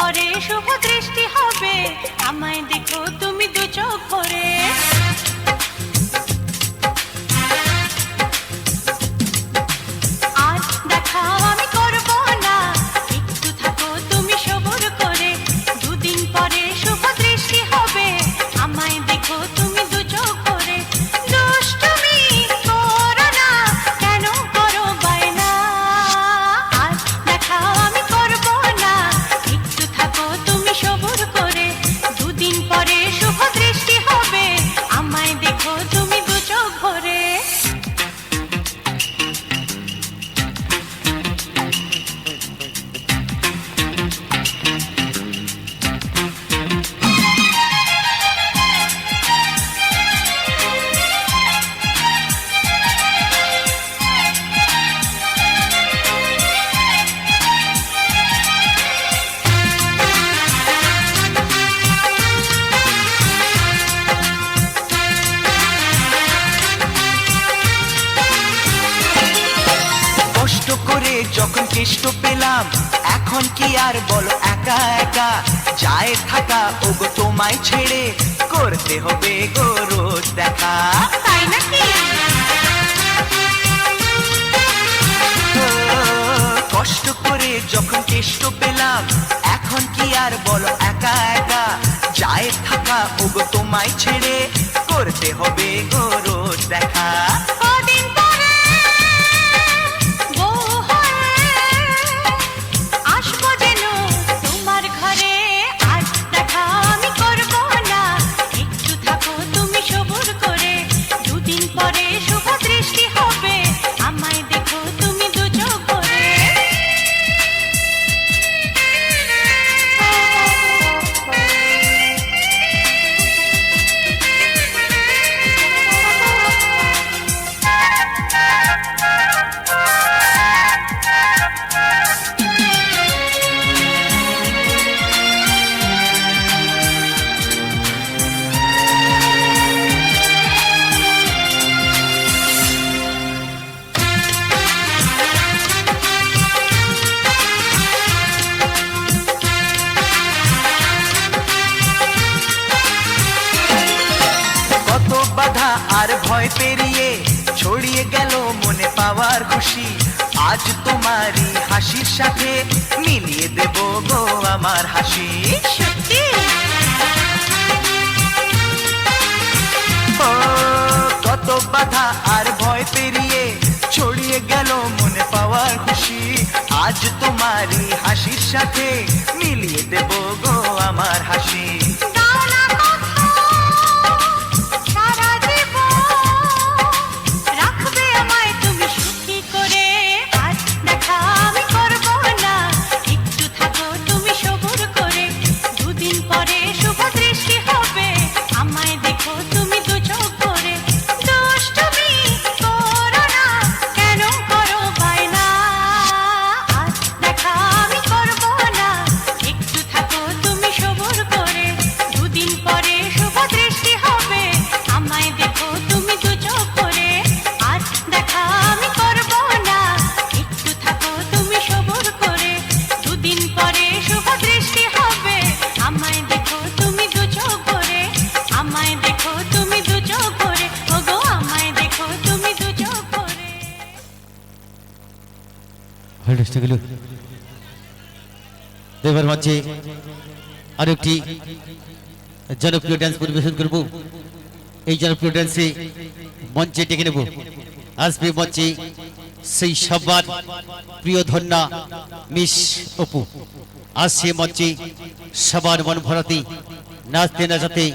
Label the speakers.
Speaker 1: পরে শুভ দৃষ্টি হবে, আমায় দেখো তুমি দু চোখ ভরে। আজ দেখাও আমি করব না, একটু থাকো তুমি সবুর করে। দুদিন পরে শুভ দৃষ্টি হবে, আমায় দেখো তুমি দু চোখ ভরে। দুষ্টুমি করো না, কেন করো বায়না? আজ দেখাও আমি করব না, একটু থাকো তুমি সবুর করে। দুদিন পরে শুভ দৃষ্টি হবে, আমায় দেখো তুমি দু চোখ ভরে।
Speaker 2: কষ্ট করে যখন কেষ্ট পেলাম, এখন কি আর বলো একা একা যায় থাকা? ওগো তোমায় ছেড়ে করতে হবে গো রোজ দেখা।
Speaker 1: তাই নাকি?
Speaker 2: কষ্ট করে যখন কেষ্ট পেলাম, এখন কি আর বলো একা একা যায় থাকা? ওগো তোমায় ছেড়ে করতে হবে গো রোজ দেখা।
Speaker 1: কদিন পরে বউ হয়ে আসবো যেন তোমার ঘরে। আজ দেখা আমি করব না, একটু থাকো তুমি সবুর করে। দুদিন পরে শুভ দৃষ্টি হবে, আমায় দেখো তুমি দু চোখ ভরে।
Speaker 2: কত বাধা আর ভয় পেরিয়ে ছড়িয়ে গেল মনে পাওয়ার খুশি। আজ তোমারই হাসির সাথে মিলিয়ে দেব গো আমার হাসি।
Speaker 1: সত্যি?
Speaker 2: ও কত বাধা আর ভয় পেরিয়ে ছড়িয়ে গেল মনে পাওয়ার খুশি। আজ তোমারই হাসির সাথে মিলিয়ে দেব গো আমার হাসি।
Speaker 1: দাও না কথা, সারা জীবন রাখবে আমায় তুমি সুখী করে। আজ দেখা আমি করব না, একটু থাকো তুমি সবুর করে। দুদিন পরে শুভ দৃষ্টি হবে, আমায় দেখো তুমি দু চোখ ভরে। দুষ্টুমি করো না, কেন করো বায়না? আজ দেখা আমি করব না, একটু থাকো তুমি সবুর করে। দুদিন পরে শুভ দৃষ্টি হবে, আমায় দেখো তুমি দু চোখ ভরে। আজ দেখা আমি করব না, একটু থাকো তুমি সবুর করে। দুদিন পরে শুভ দৃষ্টি হবে, আমায় দেখো তুমি দু চোখ ভরে। আমায় দেখো তুমি দু চোখ ভরে, ওগো আমায় দেখো তুমি দু চোখ ভরে।
Speaker 3: এবার মঞ্চে আরো একটি জনপ্রিয় ডান্স পরিবেশন করব। এই জনপ্রিয় ডান্সে মঞ্চে ডেকে নেব, আসবে মঞ্চে সেই সবার প্রিয় ধন্যা মিস অপু। আসছে মঞ্চে সবার মন ভরাতে নাচতে নাচাতে